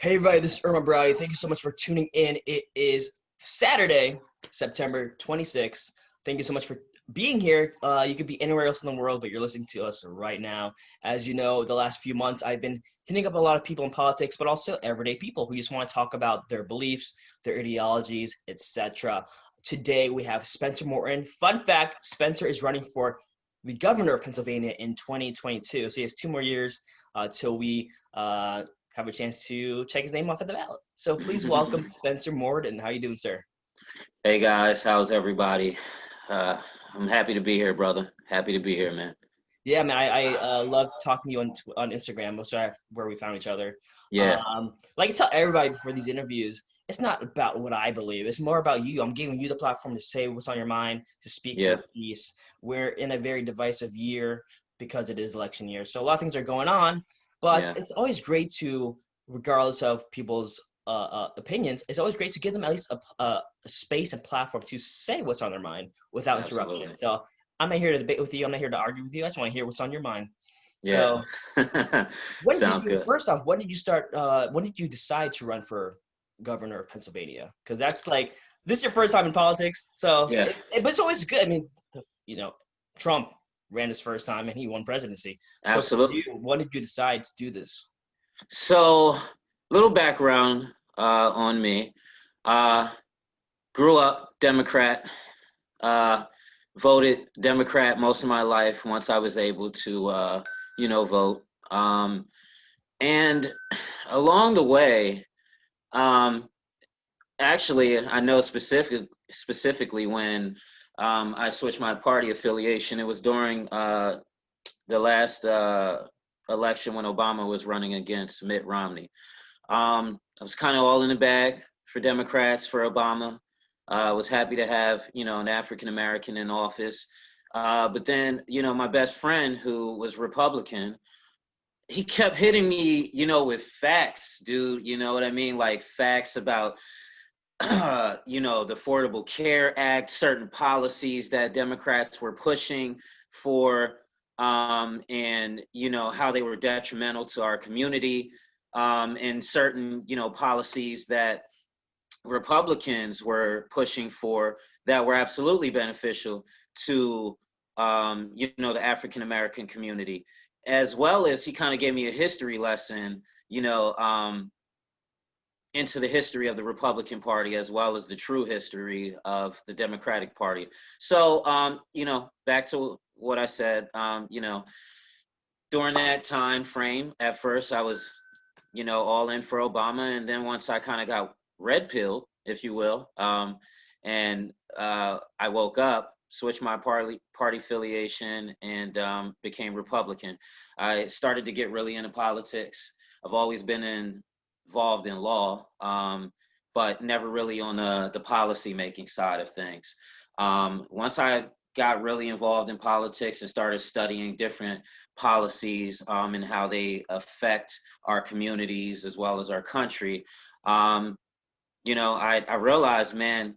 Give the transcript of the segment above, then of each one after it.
Hey everybody, this is Erman Baradi. Thank you so much for tuning in. It is Saturday, September 26th. Thank you so much for being here. You could be anywhere else in the world, but you're listening to us right now. As you know, the last few months I've been hitting up a lot of people in politics, but also everyday people who just want to talk about their beliefs, their ideologies, etc. Today we have Spencer Morton. Fun fact, Spencer is running for the governor of Pennsylvania in 2022. So he has 2 more years till we have a chance to check his name off at the ballot. So please welcome Spencer Morton. How you doing, sir? Hey guys, how's everybody? Uh, I'm happy to be here, brother. Happy to be here, man. Yeah, man, I love talking to you on Instagram, which I where we found each other. Yeah, Like I tell everybody before these interviews, it's not about what I believe. It's more about you. I'm giving you the platform to say what's on your mind, to speak yeah, your piece. We're in a very divisive year because it is election year, so a lot of things are going on. But yeah, it's always great to, regardless of people's opinions, it's always great to give them at least a space and platform to say what's on their mind without interruption. absolutely. So I'm not here to debate with you. I'm not here to argue with you. I just want to hear what's on your mind. Yeah. So when did Sounds you, good. first off, when did you start, when did you decide to run for governor of Pennsylvania? Because that's like, this is your first time in politics. So, Yeah, but it's always good. I mean, you know, Trump ran his first time and he won presidency. So for absolutely. you, when did you decide to do this? So, little background on me. Uh, Grew up Democrat, uh, voted Democrat most of my life once I was able to, vote. And along the way, um, actually, I know specifically when I switched my party affiliation. It was during the last election when Obama was running against Mitt Romney. I was kind of all in the bag for Democrats, for Obama. I was happy to have, an African American in office. But then, my best friend who was Republican, he kept hitting me, with facts, dude. You know what I mean? Like facts about the Affordable Care Act, certain policies that Democrats were pushing for, and how they were detrimental to our community, and certain policies that Republicans were pushing for that were absolutely beneficial to the African American community, as well as he kind of gave me a history lesson, into the history of the Republican Party as well as the true history of the Democratic Party. So, back to what I said, during that time frame, at first I was, all in for Obama. And then once I kind of got red pilled, if you will, and I woke up, switched my party affiliation, and became Republican. I started to get really into politics. I've always been involved in law, but never really on the policy making side of things. Once I got really involved in politics and started studying different policies and how they affect our communities as well as our country, I realized, man,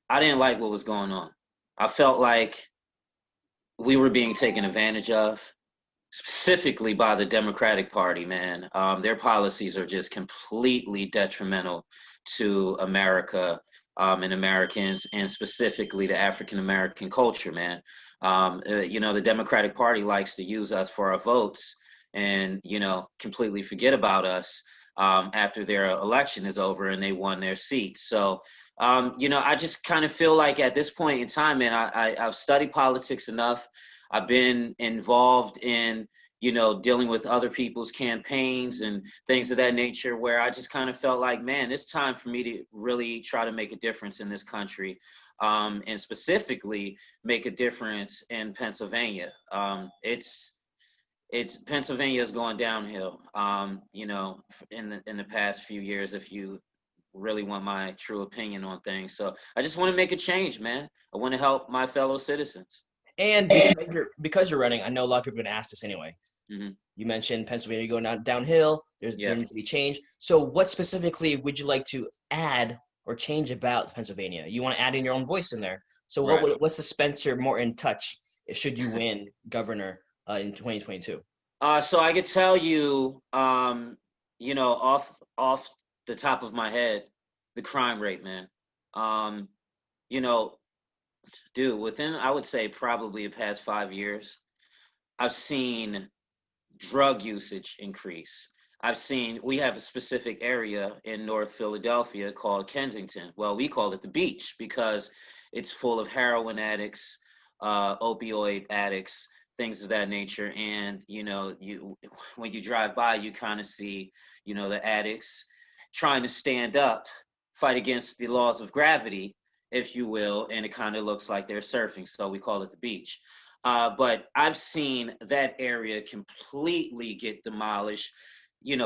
I didn't like what was going on. I felt like we were being taken advantage of, specifically by the Democratic Party, man. Their policies are just completely detrimental to America and Americans, and specifically the African American culture, man. The Democratic Party likes to use us for our votes and, completely forget about us after their election is over and they won their seats. So, I just kind of feel like at this point in time, man, I've studied politics enough. I've been involved in, dealing with other people's campaigns and things of that nature, where I just kind of felt like, man, it's time for me to really try to make a difference in this country, and specifically make a difference in Pennsylvania. It's Pennsylvania is going downhill, in the past few years, if you really want my true opinion on things. So I just want to make a change, man. I want to help my fellow citizens. And because you're running, I know a lot of people are going to ask this anyway. Hmm. You mentioned Pennsylvania going downhill. There Yeah, needs to be change. So what specifically would you like to add or change about Pennsylvania? You want to add in your own voice in there. So right. what's the Spencer Morton touch should you win governor in 2022? So I could tell you, off off the top of my head, the crime rate, man. You know, dude, within, I would say, probably the past 5 years, I've seen drug usage increase. We have a specific area in North Philadelphia called Kensington. Well, we call it the beach because it's full of heroin addicts, opioid addicts, things of that nature. And, when you drive by, you kind of see, the addicts trying to stand up, fight against the laws of gravity, if you will, and it kind of looks like they're surfing. So we call it the beach. But I've seen that area completely get demolished.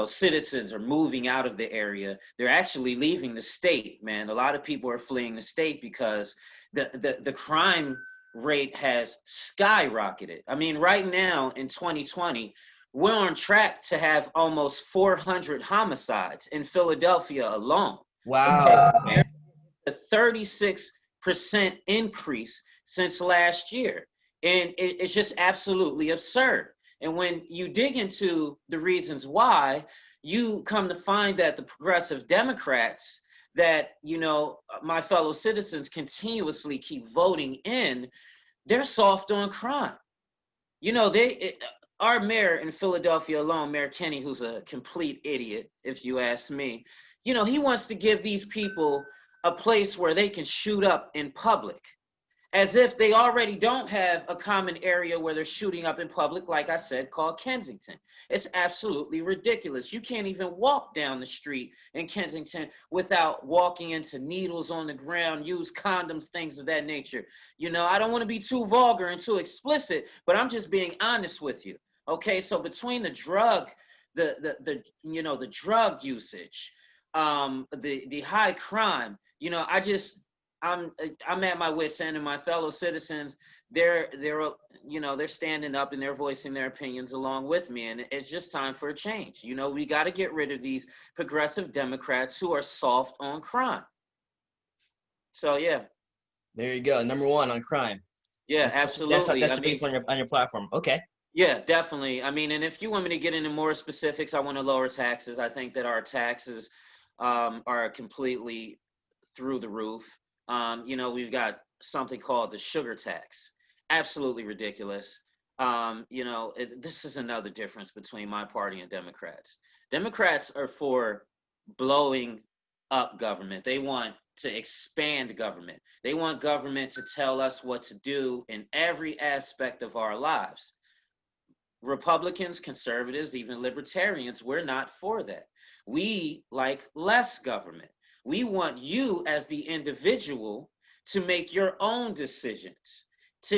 Citizens are moving out of the area. They're actually leaving the state, man. A lot of people are fleeing the state because the crime rate has skyrocketed. I mean, right now in 2020, we're on track to have almost 400 homicides in Philadelphia alone. Wow. Okay, a 36% increase since last year. And it's just absolutely absurd. And when you dig into the reasons why, you come to find that the progressive Democrats that, my fellow citizens continuously keep voting in, they're soft on crime. Our mayor in Philadelphia alone, Mayor Kenny, who's a complete idiot, if you ask me, he wants to give these people a place where they can shoot up in public, as if they already don't have a common area where they're shooting up in public, like I said, called Kensington. It's absolutely ridiculous. You can't even walk down the street in Kensington without walking into needles on the ground, use condoms, things of that nature. I don't want to be too vulgar and too explicit, but I'm just being honest with you. Okay, so between the drug drug usage, the high crime, I'm at my wit's end, and my fellow citizens, they're standing up and they're voicing their opinions along with me, and it's just time for a change. We got to get rid of these progressive Democrats who are soft on crime. So yeah. There you go. Number one on crime. Yeah, absolutely. That's the base on your platform. Okay. Yeah, definitely. I mean, and if you want me to get into more specifics, I want to lower taxes. I think that our taxes are completely through the roof. We've got something called the sugar tax. Absolutely ridiculous. This is another difference between my party and Democrats. Democrats are for blowing up government. They want to expand government. They want government to tell us what to do in every aspect of our lives. Republicans, conservatives, even libertarians, we're not for that. We like less government. We want you as the individual to make your own decisions.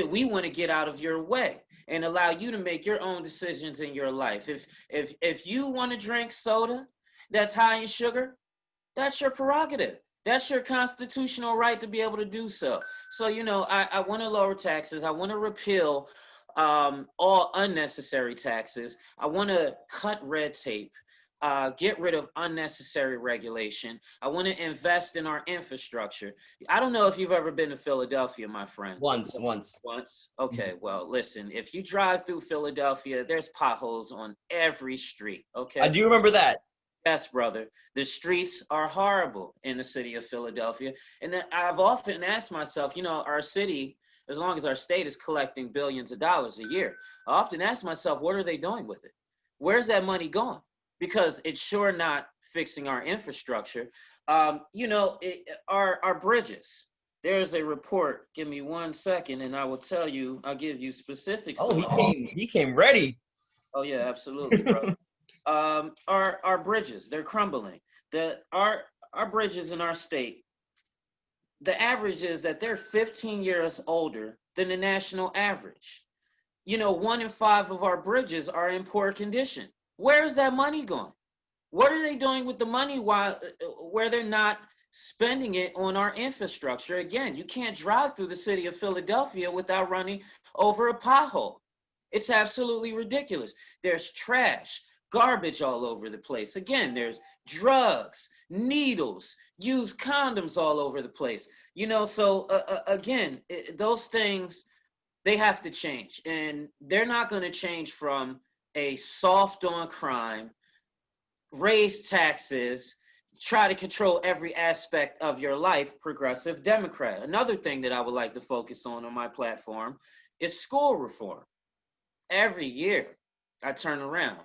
We want to get out of your way and allow you to make your own decisions in your life. If you want to drink soda that's high in sugar, that's your prerogative. That's your constitutional right to be able to do so. So, I want to lower taxes. I want to repeal all unnecessary taxes. I want to cut red tape. Get rid of unnecessary regulation. I want to invest in our infrastructure. I don't know if you've ever been to Philadelphia, my friend. Once. Once? Okay, well, listen, if you drive through Philadelphia, there's potholes on every street, okay? I do remember that. Yes, brother. The streets are horrible in the city of Philadelphia. And then I've often asked myself, our city, as long as our state is collecting billions of dollars a year, I often ask myself, what are they doing with it? Where's that money going? Because it's sure not fixing our infrastructure. Our bridges. There's a report. Give me 1 second, and I will tell you. I'll give you specifics. Oh, he came ready. Oh yeah, absolutely, bro. Our bridges, they're crumbling. Our bridges in our state. The average is that they're 15 years older than the national average. 1 in 5 of our bridges are in poor condition. Where is that money going? What are they doing with the money where they're not spending it on our infrastructure? Again, you can't drive through the city of Philadelphia without running over a pothole. It's absolutely ridiculous. There's trash, garbage all over the place. Again, there's drugs, needles, used condoms all over the place. So again, those things, they have to change. And they're not going to change from a soft on crime, raise taxes, try to control every aspect of your life, progressive Democrat. Another thing that I would like to focus on my platform is school reform. Every year I turn around,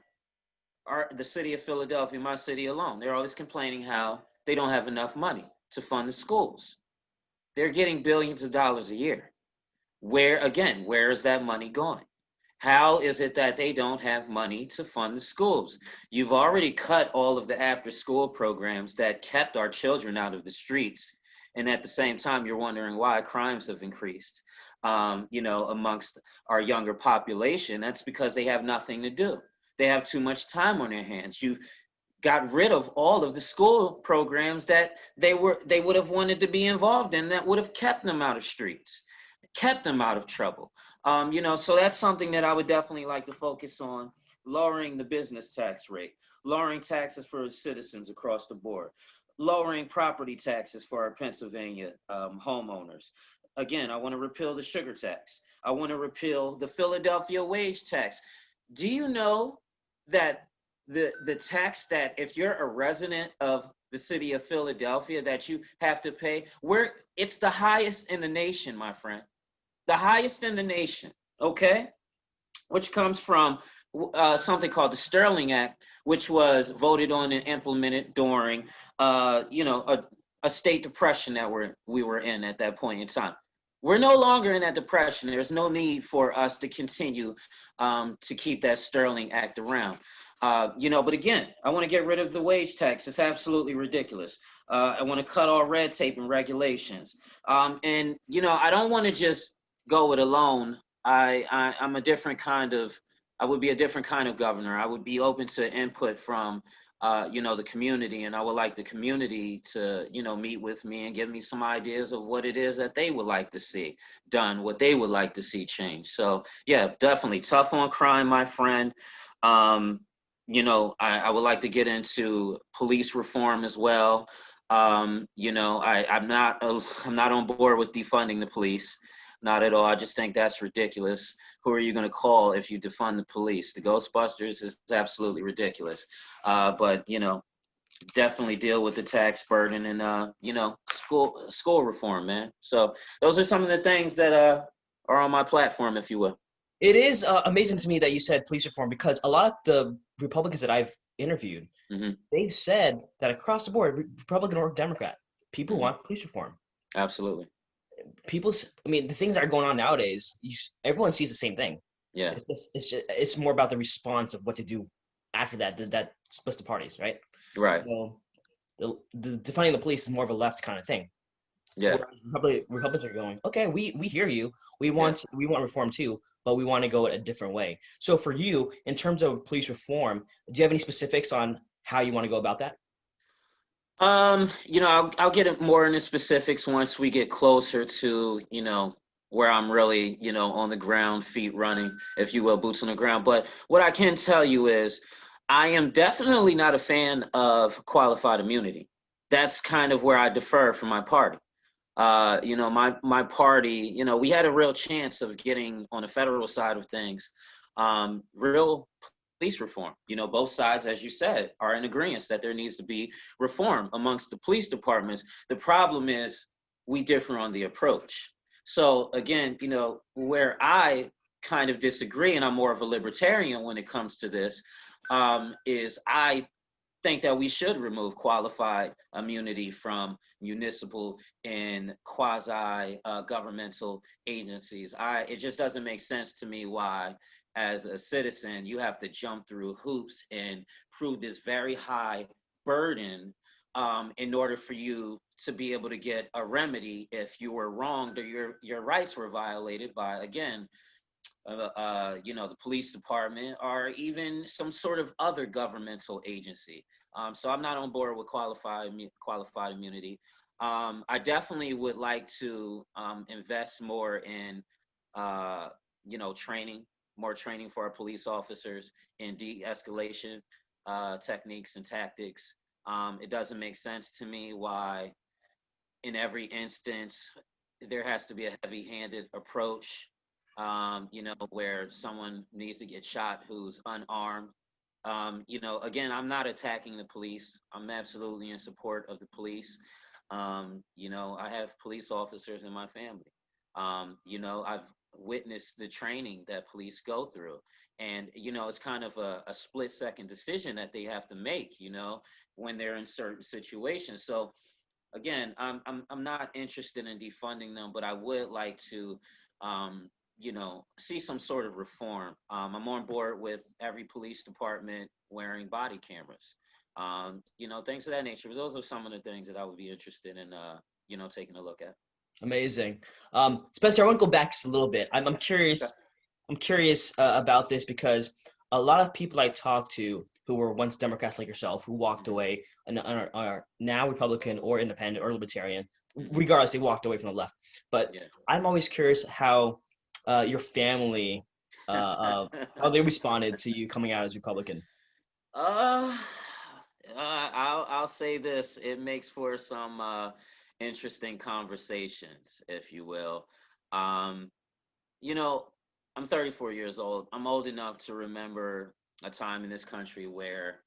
the city of Philadelphia, my city alone, they're always complaining how they don't have enough money to fund the schools. They're getting billions of dollars a year. Where is that money going? How is it that they don't have money to fund the schools? You've already cut all of the after school programs that kept our children out of the streets. And at the same time, you're wondering why crimes have increased, amongst our younger population. That's because they have nothing to do. They have too much time on their hands. You've got rid of all of the school programs that they would have wanted to be involved in, that would have kept them out of streets, kept them out of trouble. So that's something that I would definitely like to focus on: lowering the business tax rate, lowering taxes for citizens across the board, lowering property taxes for our Pennsylvania homeowners. Again, I want to repeal the sugar tax. I want to repeal the Philadelphia wage tax. Do you know that the tax, that if you're a resident of the city of Philadelphia, that you have to pay, where it's the highest in the nation, my friend, the highest in the nation, okay? Which comes from something called the Sterling Act, which was voted on and implemented during, a state depression that we were in at that point in time. We're no longer in that depression. There's no need for us to continue to keep that Sterling Act around. But again, I want to get rid of the wage tax. It's absolutely ridiculous. I want to cut all red tape and regulations. I don't want to just go it alone. I'm a different kind of, I would be a different kind of governor. I would be open to input from, the community, and I would like the community to, meet with me and give me some ideas of what it is that they would like to see done, what they would like to see changed. So yeah, definitely tough on crime, my friend. I would like to get into police reform as well. I'm not on board with defunding the police. Not at all. I just think that's ridiculous. Who are you going to call if you defund the police? The Ghostbusters is absolutely ridiculous. But definitely deal with the tax burden and school reform, man. So those are some of the things that are on my platform, if you will. It is amazing to me that you said police reform, because a lot of the Republicans that I've interviewed, Mm-hmm. they've said that across the board, Republican or Democrat, people Mm-hmm. want police reform. Absolutely. The things that are going on nowadays, everyone sees the same thing. Yeah. It's more about the response of what to do after that splits the parties, right? Right. So the defining the police is more of a left kind of thing. Yeah. Whereas Republicans are going, okay, we hear you. We want reform too, but we want to go a different way. So for you, in terms of police reform, do you have any specifics on how you want to go about that? I'll get it more into specifics once we get closer to, where I'm really, on the ground, feet running, if you will, boots on the ground. But what I can tell you is I am definitely not a fan of qualified immunity. That's kind of where I defer from my party. My party, we had a real chance of getting on the federal side of things, real police reform. Both sides, as you said, are in agreement that there needs to be reform amongst the police departments. The problem is we differ on the approach. So again, where I kind of disagree, and I'm more of a libertarian when it comes to this, is I think that we should remove qualified immunity from municipal and quasi governmental agencies. It just doesn't make sense to me why, as a citizen, you have to jump through hoops and prove this very high burden in order for you to be able to get a remedy if you were wronged or your rights were violated by, again, the police department or even some sort of other governmental agency. So I'm not on board with qualified immunity. I definitely would like to invest more in, training, more training for our police officers in de-escalation techniques and tactics. It doesn't make sense to me why, in every instance, there has to be a heavy-handed approach, where someone needs to get shot who's unarmed. Again, I'm not attacking the police. I'm absolutely in support of the police. I have police officers in my family. I've witnessed the training that police go through. And, it's kind of a split second decision that they have to make, when they're in certain situations. So, again, I'm not interested in defunding them, but I would like to, see some sort of reform. I'm on board with every police department wearing body cameras, things of that nature. Those are some of the things that I would be interested in, taking a look at. Amazing. Spencer, I want to go back just a little bit. I'm Okay. curious. I'm curious about this because a lot of people I talk to who were once Democrats like yourself, who walked Hmm. away and are now Republican or Independent or Libertarian, Hmm. regardless, they walked away from the left. But Yeah. I'm always curious how your family, how they responded to you coming out as Republican. Uh, I'll say this. It makes for some interesting conversations, if you will. Um, you know, I'm 34 years old. I'm old enough to remember a time in this country where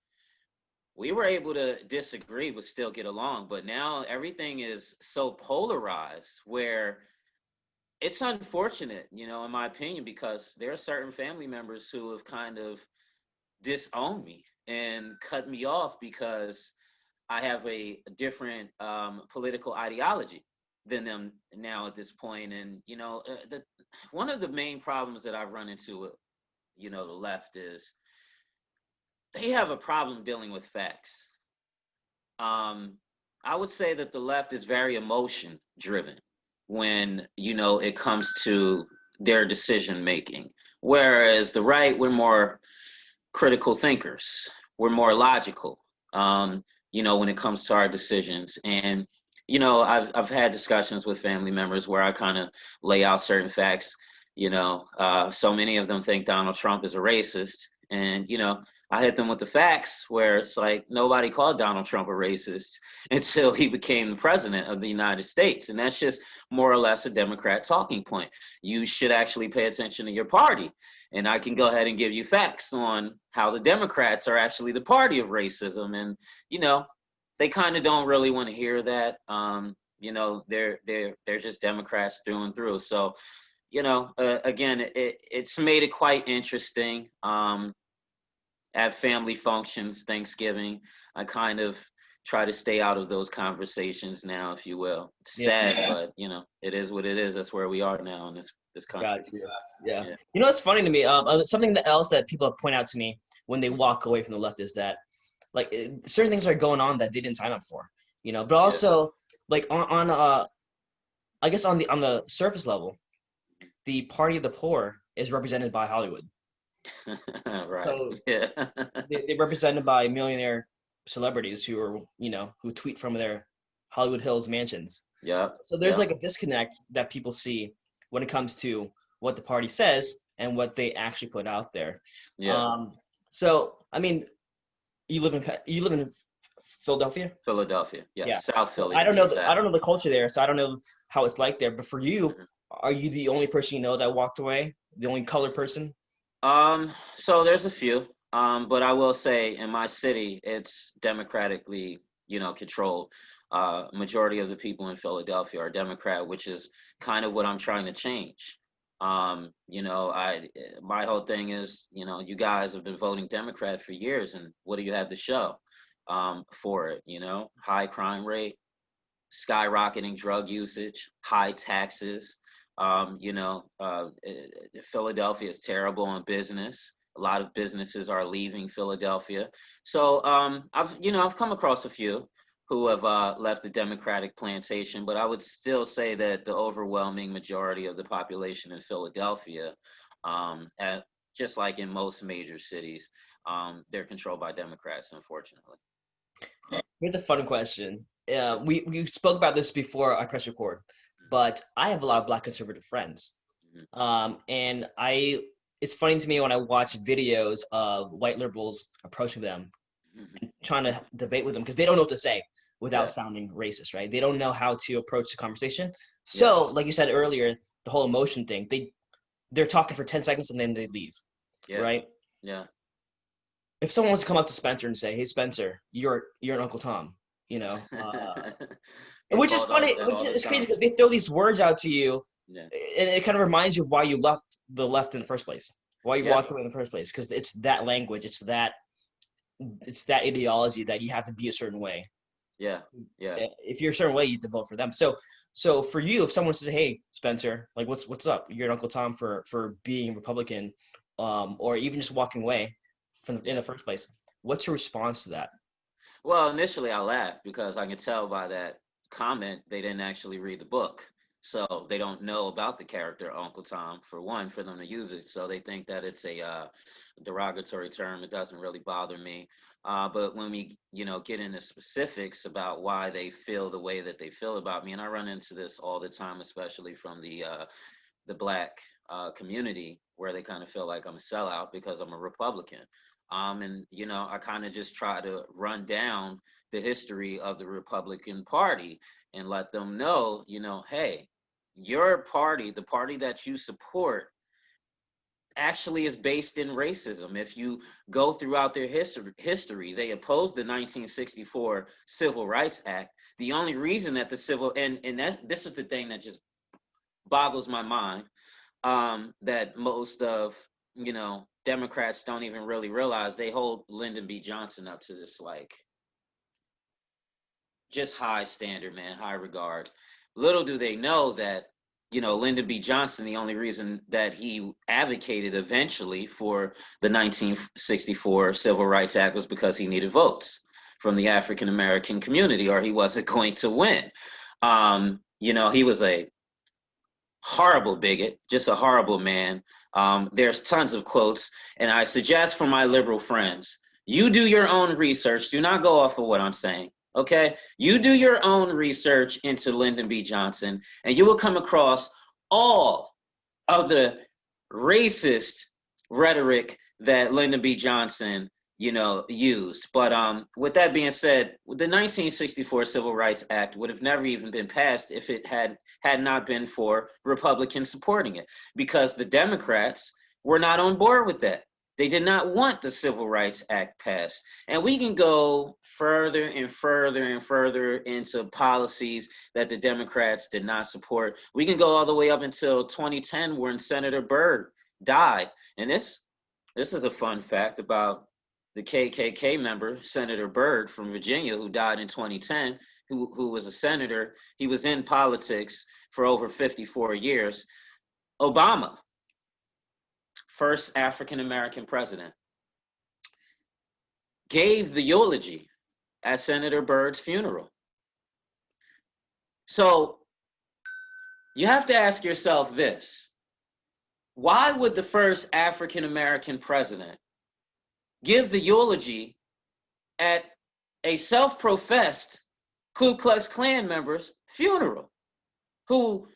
we were able to disagree but still get along. But now everything is so polarized where it's unfortunate, in my opinion, because there are certain family members who have kind of disowned me and cut me off because I have a different political ideology than them now at this point. And one of the main problems that I've run into with the left is they have a problem dealing with facts. Um, I would say that the left is very emotion driven when it comes to their decision making, whereas the right, we're more critical thinkers. We're more logical, when it comes to our decisions. And, I've had discussions with family members where I kind of lay out certain facts. So many of them think Donald Trump is a racist. And, I hit them with the facts where it's like nobody called Donald Trump a racist until he became the president of the United States. And that's just more or less a Democrat talking point. You should actually pay attention to your party, and I can go ahead and give you facts on how the Democrats are actually the party of racism. And you know, they kind of don't really want to hear that. They're just Democrats through and through. So again, it's made it quite interesting. At family functions, Thanksgiving, I kind of try to stay out of those conversations now, if you will. It's Yeah, sad, but it is what it is. That's where we are now in this country. got you. Yeah. Yeah. It's funny to me. Something else that people have pointed out to me when they walk away from the left is that like certain things are going on that they didn't sign up for. But Yeah. also like on I guess on the surface level, the party of the poor is represented by Hollywood. Right. So Yeah. they're represented by millionaire celebrities who are who tweet from their Hollywood Hills mansions. Yep. So there's Yep. like a disconnect that people see when it comes to what the party says and what they actually put out there. Yeah. Um, so I mean, you live in Philadelphia. Philadelphia. Yeah. Yeah. South So Philly I to don't be know I exact. don't know the culture there, so I don't know how it's like there. But for you, Mhm. are you the only person you know that walked away? The only colored person? So there's a few. But I will say in my city, it's democratically, controlled. Majority of the people in Philadelphia are Democrat, which is kind of what I'm trying to change. My whole thing is, you guys have been voting Democrat for years, and what do you have to show for it? High crime rate, skyrocketing drug usage, high taxes. Philadelphia is terrible on business. A lot of businesses are leaving Philadelphia. So I've come across a few who have left the Democratic plantation, but I would still say that the overwhelming majority of the population in Philadelphia, at, just like in most major cities, they're controlled by Democrats, unfortunately. Here's a fun question. We spoke about this before I press record, but I have a lot of Black conservative friends. Mhm. And it's funny to me when I watch videos of white liberals approaching them, Mhm. trying to debate with them because they don't know what to say without Yeah, sounding racist, right? They don't know how to approach the conversation. yeah, So, like you said earlier, the whole emotion thing, they're talking for 10 seconds and then they leave, yeah, right? yeah. if someone wants to come up to Spencer and say, "Hey, Spencer, you're an Uncle Tom," you know, Hey, which is Paul does funny, that which all the is crazy time. because they throw these words out to you, Yeah. and it kind of reminds you of why you left the left in the first place, why you Yeah. walked away in the first place, because it's that language, it's that ideology that you have to be a certain way. Yeah. Yeah. If you're a certain way, you have to vote for them. So for you, if someone says, "Hey, Spencer, like what's up? You're an Uncle Tom for being Republican, or even just walking away from in Yeah. the first place," what's your response to that? Well, initially I laughed because I could tell by that comment they didn't actually read the book. So they don't know about the character Uncle Tom, for one, for them to use it. So they think that it's a derogatory term. It doesn't really bother me. But when we, get into specifics about why they feel the way that they feel about me, and I run into this all the time, especially from the black community, where they kind of feel like I'm a sellout because I'm a Republican. And I kind of just try to run down the history of the Republican Party and let them know, hey, your party, the party that you support, actually is based in racism. If you go throughout their history, they opposed the 1964 Civil Rights Act. The only reason that the civil and that this is the thing that just boggles my mind, that most of Democrats don't even really realize. They hold Lyndon B. Johnson up to this like just high standard, man, high regard. Little do they know that Lyndon B. Johnson, the only reason that he advocated eventually for the 1964 Civil Rights Act was because he needed votes from the African American community, or he wasn't going to win. He was a horrible bigot, just a horrible man. There's tons of quotes, and I suggest for my liberal friends, you do your own research. Do not go off of what I'm saying. Okay, you do your own research into Lyndon B. Johnson, and you will come across all of the racist rhetoric that Lyndon B. Johnson, used. But with that being said, the 1964 Civil Rights Act would have never even been passed if it had not been for Republicans supporting it, because the Democrats were not on board with that. They did not want the Civil Rights Act passed. And we can go further and further and further into policies that the Democrats did not support. We can go all the way up until 2010, when Senator Byrd died. And this is a fun fact about the KKK member, Senator Byrd from Virginia, who died in 2010, who was a senator. He was in politics for over 54 years. Obama, first African American president, gave the eulogy at Senator Byrd's funeral. So you have to ask yourself this: why would the first African American president give the eulogy at a self-professed Ku Klux Klan member's funeral, who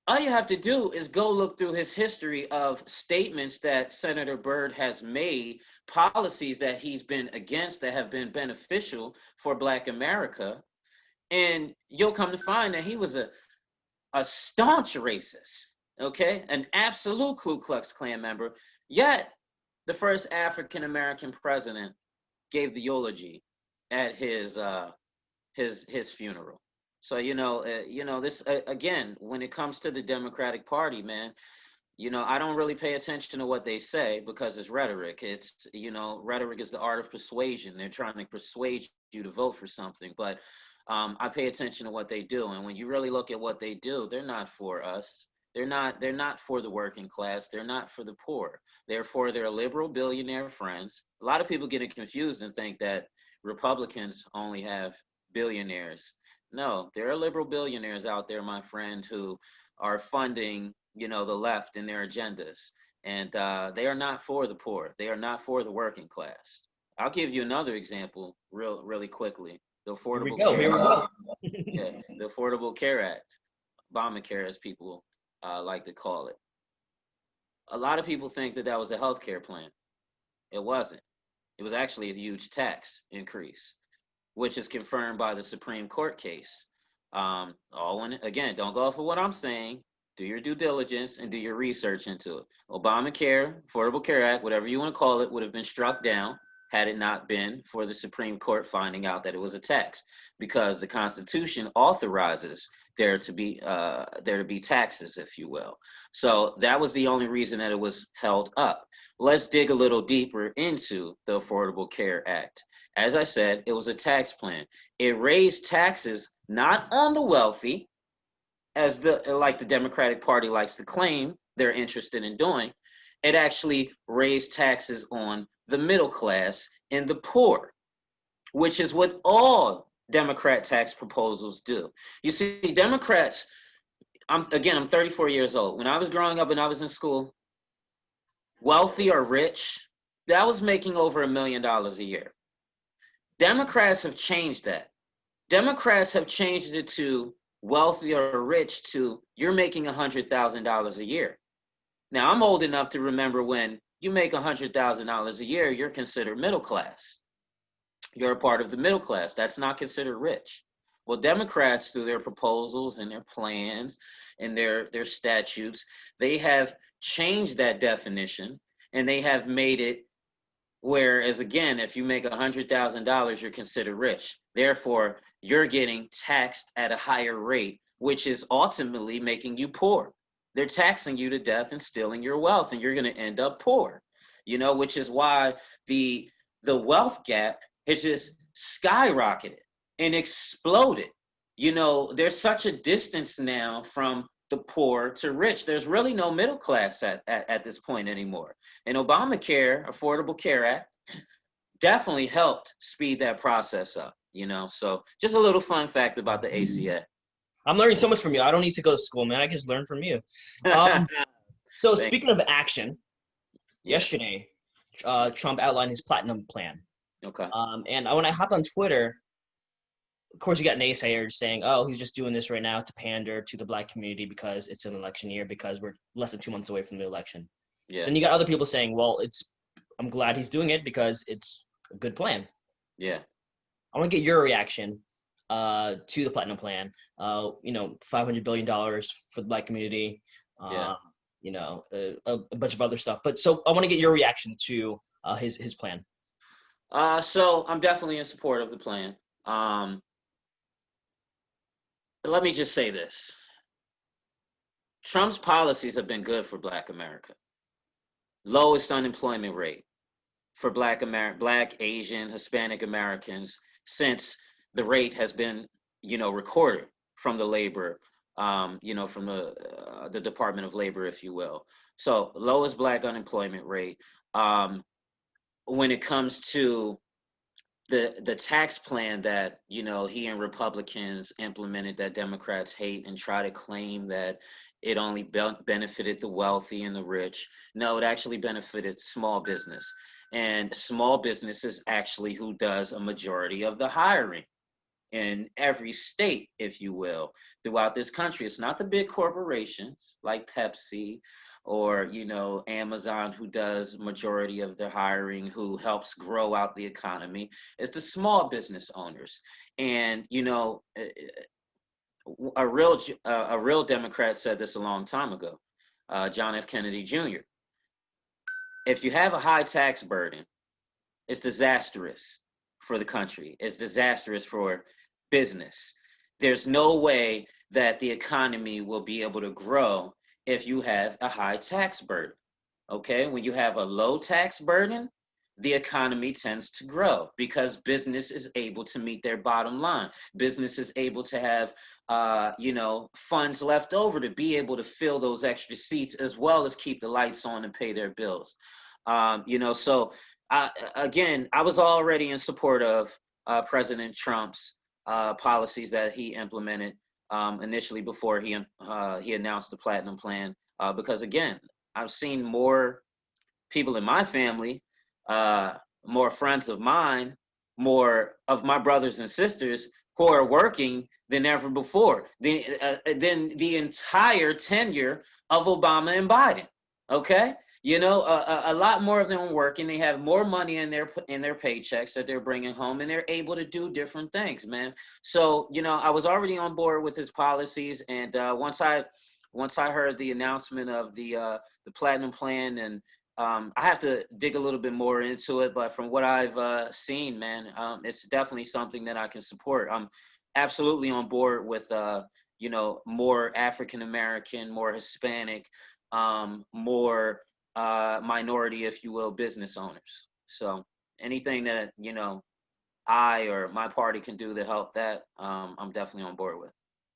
all you have to do is go look through his history of statements that Senator Byrd has made, policies that he's been against that have been beneficial for Black America, and you'll come to find that he was a staunch racist, okay? An absolute Ku Klux Klan member, yet the first African American president gave the eulogy at his funeral. So this again, when it comes to the Democratic Party, man, I don't really pay attention to what they say because it's rhetoric. It's rhetoric is the art of persuasion. They're trying to persuade you to vote for something, but I pay attention to what they do. And when you really look at what they do, they're not for us. They're not for the working class. They're not for the poor. They're for their liberal billionaire friends. A lot of people get it confused and think that Republicans only have billionaires. No, there are liberal billionaires out there, my friend, who are funding, the left in their agendas. And they are not for the poor. They are not for the working class. I'll give you another example really quickly. The Here we Affordable go. Care Here we Act. go. Yeah, the Affordable Care Act, Obamacare, as people like to call it. A lot of people think that that was a health care plan. It wasn't. It was actually a huge tax increase, which is confirmed by the Supreme Court case. Again, don't go off of what I'm saying. Do your due diligence and do your research into it. Obamacare, Affordable Care Act, whatever you want to call it, would have been struck down had it not been for the Supreme Court finding out that it was a tax, because the Constitution authorizes there to be taxes, if you will. So that was the only reason that it was held up. Let's dig a little deeper into the Affordable Care Act. As I said, it was a tax plan. It raised taxes not on the wealthy, as the Democratic Party likes to claim they're interested in doing. It actually raised taxes on the middle class and the poor, which is what all Democrat tax proposals do. You see, Democrats, I'm 34 years old. When I was growing up and I was in school, wealthy or rich, that was making over $1 million a year. Democrats have changed that. Democrats have changed it to wealthy or rich to you're making $100,000 a year. Now, I'm old enough to remember when you make $100,000 a year, you're considered middle class. You're a part of the middle class. That's not considered rich. Well, Democrats, through their proposals and their plans and their statutes, they have changed that definition, and they have made it whereas, again, if you make $100,000, you're considered rich. Therefore, you're getting taxed at a higher rate, which is ultimately making you poor. They're taxing you to death and stealing your wealth, and you're going to end up poor. Which is why the wealth gap has just skyrocketed and exploded. There's such a distance now from the poor to rich. There's really no middle class at this point anymore. And Obamacare, Affordable Care Act, definitely helped speed that process up. So just a little fun fact about the ACA. I'm learning so much from you. I don't need to go to school, man. I can just learn from you. So speaking of action, yesterday, Trump outlined his platinum plan. Okay. And when I hopped on Twitter, of course, you got naysayers saying, "Oh, he's just doing this right now to pander to the Black community because it's an election year, because we're less than 2 months away from the election." Yeah. Then you got other people saying, "Well, I'm glad he's doing it because it's a good plan." Yeah. I want to get your reaction to the platinum plan. $500 billion for the Black community. A bunch of other stuff. But so I want to get your reaction to his plan. So I'm definitely in support of the plan. Let me just say this. Trump's policies have been good for Black America. Lowest unemployment rate for Black, Asian, Hispanic Americans since the rate has been, recorded from the labor, from the Department of Labor, if you will. So lowest Black unemployment rate. When it comes to the tax plan that he and Republicans implemented that Democrats hate and try to claim that it only benefited the wealthy and the rich. No, it actually benefited small business, and small business is actually who does a majority of the hiring in every state, if you will, throughout this country. It's not the big corporations like Pepsi or Amazon, who does majority of the hiring, who helps grow out the economy. It's the small business owners. And a real Democrat said this a long time ago, John F. Kennedy Jr. If you have a high tax burden, it's disastrous for the country. It's disastrous for business. There's no way that the economy will be able to grow if you have a high tax burden. Okay, when you have a low tax burden, the economy tends to grow because business is able to meet their bottom line. Business is able to have, funds left over to be able to fill those extra seats, as well as keep the lights on and pay their bills. So I was already in support of President Trump's policies that he implemented initially before he announced the Platinum Plan, because again, I've seen more people in my family, more friends of mine, more of my brothers and sisters who are working than ever before, than the entire tenure of Obama and Biden. Okay, a lot more of them are working. They have more money in their paychecks that they're bringing home, and they're able to do different things, man. So I was already on board with his policies, and once I once I heard the announcement of the platinum plan, and I have to dig a little bit more into it, but from what I've seen, man, it's definitely something that I can support. I'm absolutely on board with more African American, more Hispanic, more minority, if you will, business owners. So anything that I or my party can do to help that, I'm definitely on board with.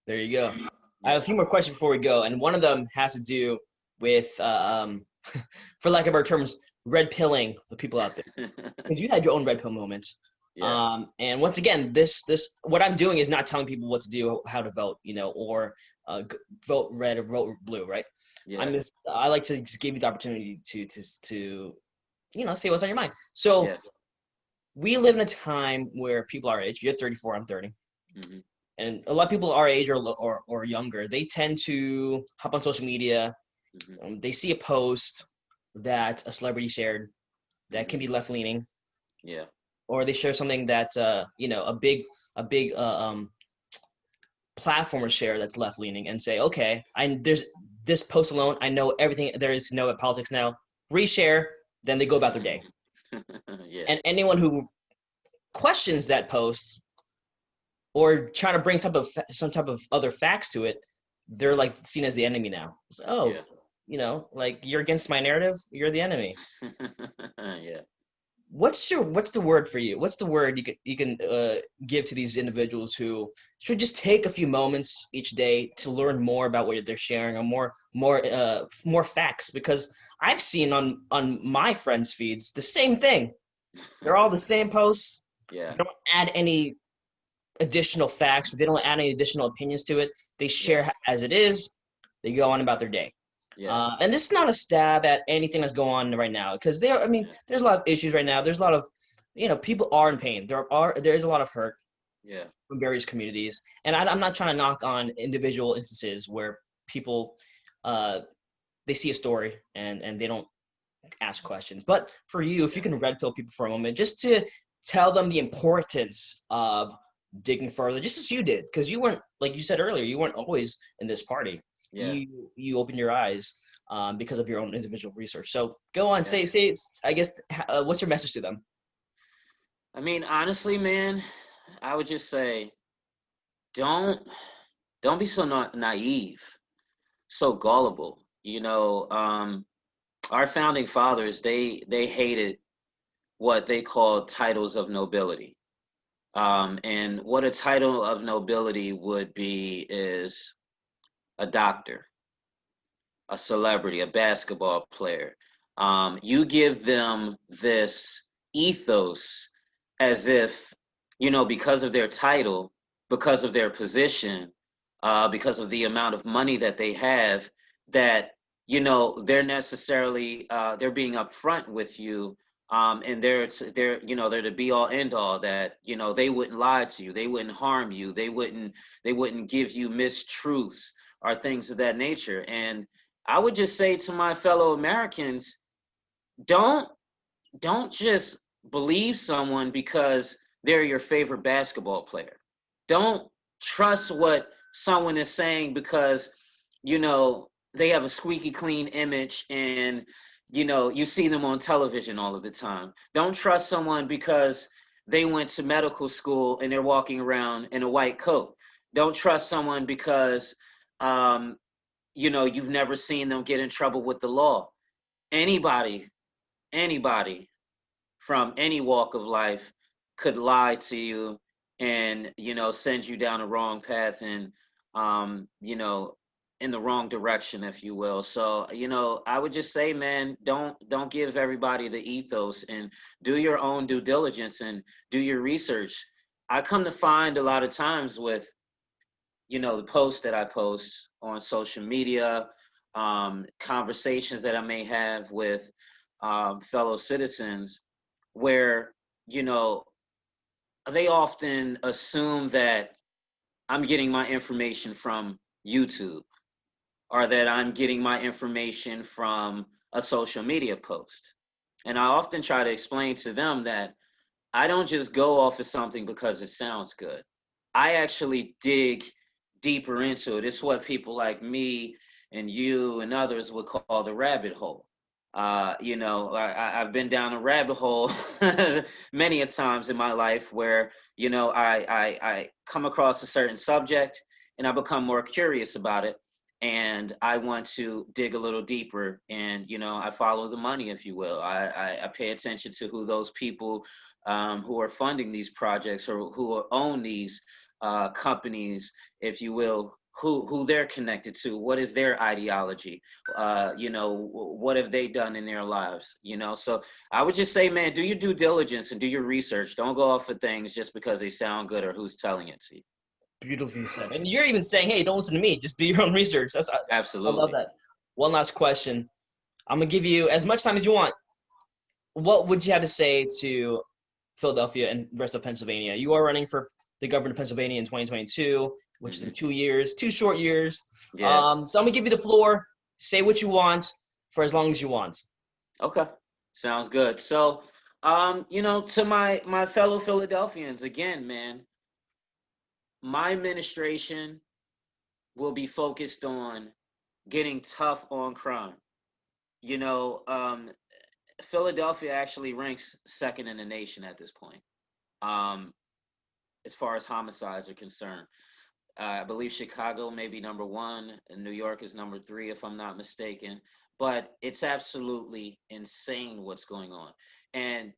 There you go. I have Yeah. a few more questions before we go, and one of them has to do with, for lack of better terms, red pilling the people out there. Because you had your own red pill moments. Yeah. And once again, this what I'm doing is not telling people what to do, how to vote, or vote red or vote blue, right? Yeah. I like to just give you the opportunity to say what's on your mind. So Yeah. we live in a time where people our age, you're 34, I'm 30, Hmm. and a lot of people our age or younger, they tend to hop on social media. Hmm. They see a post that a celebrity shared that Hmm. can be left leaning, Yeah. or they share something that a big platformer share that's left leaning, and say, okay, there's this post alone, I know everything there is to know about politics now. Reshare, then they go about their day. Yeah. And anyone who questions that post or trying to bring some type of other facts to it, they're like seen as the enemy now. It's, oh, Yeah. like you're against my narrative, you're the enemy. Yeah. What's the word for you? What's the word you can give to these individuals who should just take a few moments each day to learn more about what they're sharing, or more facts? Because I've seen on my friends' feeds the same thing. They're all the same posts. Yeah. They don't add any additional facts. They don't add any additional opinions to it. They Yeah. share as it is. They go on about their day. Yeah. And this is not a stab at anything that's going on right now, because Yeah. there's a lot of issues right now. There's a lot of, people are in pain. There is a lot of hurt Yeah. from various communities, and I'm not trying to knock on individual instances where people, uh, they see a story and they don't ask questions. But for you, if you Yeah. can red pill people for a moment, just to tell them the importance of digging further, just as you did, because you weren't, like you said earlier, you weren't always in this party. Yeah. You opened your eyes because of your own individual research. So go on, Yeah. say. I guess what's your message to them? I mean, honestly, man, I would just say, don't don't be so naive, so gullible. Our founding fathers, they hated what they called titles of nobility. And what a title of nobility would be is a doctor, a celebrity, a basketball player. You give them this ethos as if, because of their title, because of their position, because of the amount of money that they have, that, they're necessarily, they're being upfront with you. And they're the be all end all, that, they wouldn't lie to you. They wouldn't harm you. They wouldn't give you mistruths or things of that nature. And I would just say to my fellow Americans, don't don't just believe someone because they're your favorite basketball player. Don't trust what someone is saying because they have a squeaky clean image, and you see them on television all of the time. Don't trust someone because they went to medical school and they're walking around in a white coat. Don't trust someone because um, you've never seen them get in trouble with the law. Anybody anybody from any walk of life could lie to you and send you down the wrong path, and in the wrong direction, if you will. So I would just say, man, don't give everybody the ethos, and do your own due diligence and do your research. I come to find a lot of times with the posts that I post on social media, conversations that I may have with fellow citizens, where you know they often assume that I'm getting my information from YouTube, or that I'm getting my information from a social media post. And I often try to explain to them that I don't just go off of something because it sounds good. I actually dig deeper into it. It's what people like me and you and others would call the rabbit hole. I've been down a rabbit hole many a times in my life where, I come across a certain subject and I become more curious about it. And I want to dig a little deeper, and I follow the money, if you will. I pay attention to who those people who are funding these projects, or who own these companies, if you will, who they're connected to, what is their ideology, what have they done in their lives, So I would just say, man, do your due diligence and do your research. Don't go off of things just because they sound good or who's telling it to you. Beautifully said. And you're even saying, hey, don't listen to me. Just do your own research. I love Absolutely. that. One last question. I'm going to give you as much time as you want. What would you have to say to Philadelphia and the rest of Pennsylvania? You are running for the governor of Pennsylvania in 2022, which is in 2 years, 2 short years. Yeah. So I'm going to give you the floor. Say what you want for as long as you want. Okay. Sounds good. So, to my fellow Philadelphians, again, man, my administration will be focused on getting tough on crime. You know, um, Philadelphia actually ranks second in the nation at this point, um, as far as homicides are concerned. I believe Chicago may be number one, and New York is number three, if I'm not mistaken. But it's absolutely insane what's going on. And,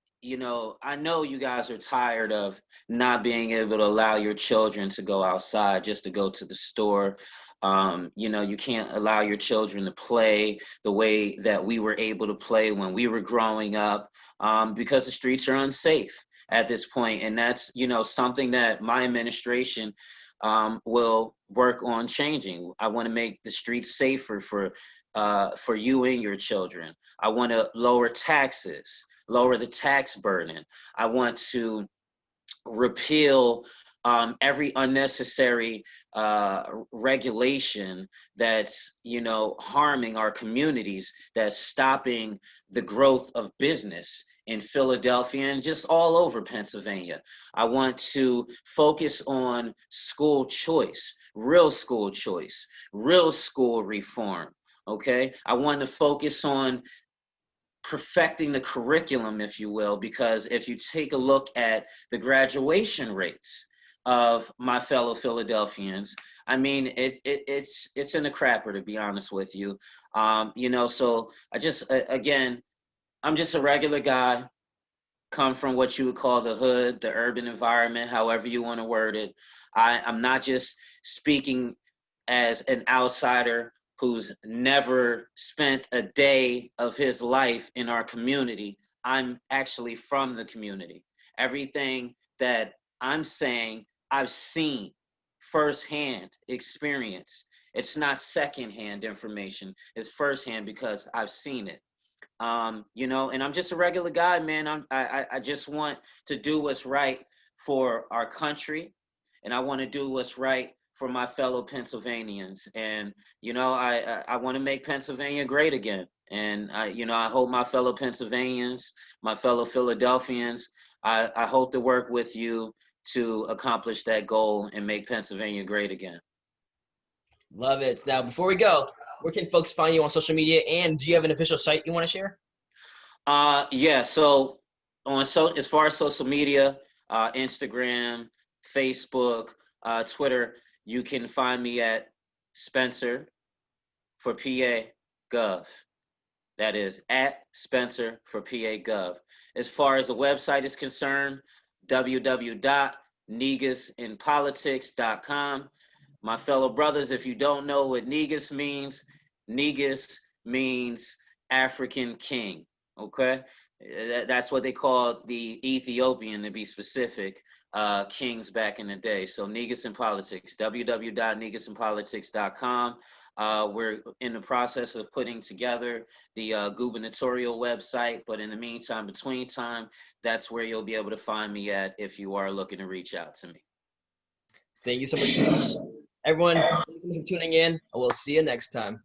I know you guys are tired of not being able to allow your children to go outside just to go to the store. You can't allow your children to play the way that we were able to play when we were growing up, because the streets are unsafe at this point. And that's, something that my administration will work on changing. I want to make the streets safer for you and your children. I want to lower taxes, lower the tax burden. I want to repeal every unnecessary regulation that's harming our communities, that's stopping the growth of business in Philadelphia and just all over Pennsylvania. I want to focus on school choice, real school choice, real school reform. Okay, I want to focus on perfecting the curriculum, if you will, because if you take a look at the graduation rates of my fellow Philadelphians, I mean, it's in the crapper, to be honest with you. So I just, again, I'm just a regular guy, come from what you would call the hood, the urban environment, however you want to word it. I'm not just speaking as an outsider who's never spent a day of his life in our community. I'm actually from the community. Everything that I'm saying, I've seen firsthand experience. It's not secondhand information, it's firsthand because I've seen it. And I'm just a regular guy, man. I just want to do what's right for our country, and I want to do what's right for my fellow Pennsylvanians. And I want to make Pennsylvania great again. And I hope my fellow Pennsylvanians, my fellow Philadelphians, I hope to work with you to accomplish that goal and make Pennsylvania great again. Love it. Now, before we go, where can folks find you on social media? And do you have an official site you want to share? Yeah. So as far as social media, Instagram, Facebook, Twitter, you can find me at Spencer for PA Gov. That is at Spencer for PA Gov. As far as the website is concerned, www.negusinpolitics.com. My fellow brothers, if you don't know what Negus means African king. Okay, that's what they called the Ethiopian, to be specific, kings back in the day. So Negus in Politics, www.negusinpolitics.com. We're in the process of putting together the gubernatorial website, but in the meantime, between time, that's where you'll be able to find me at if you are looking to reach out to me. Thank you so much. Everyone, thank you for tuning in. I will see you next time.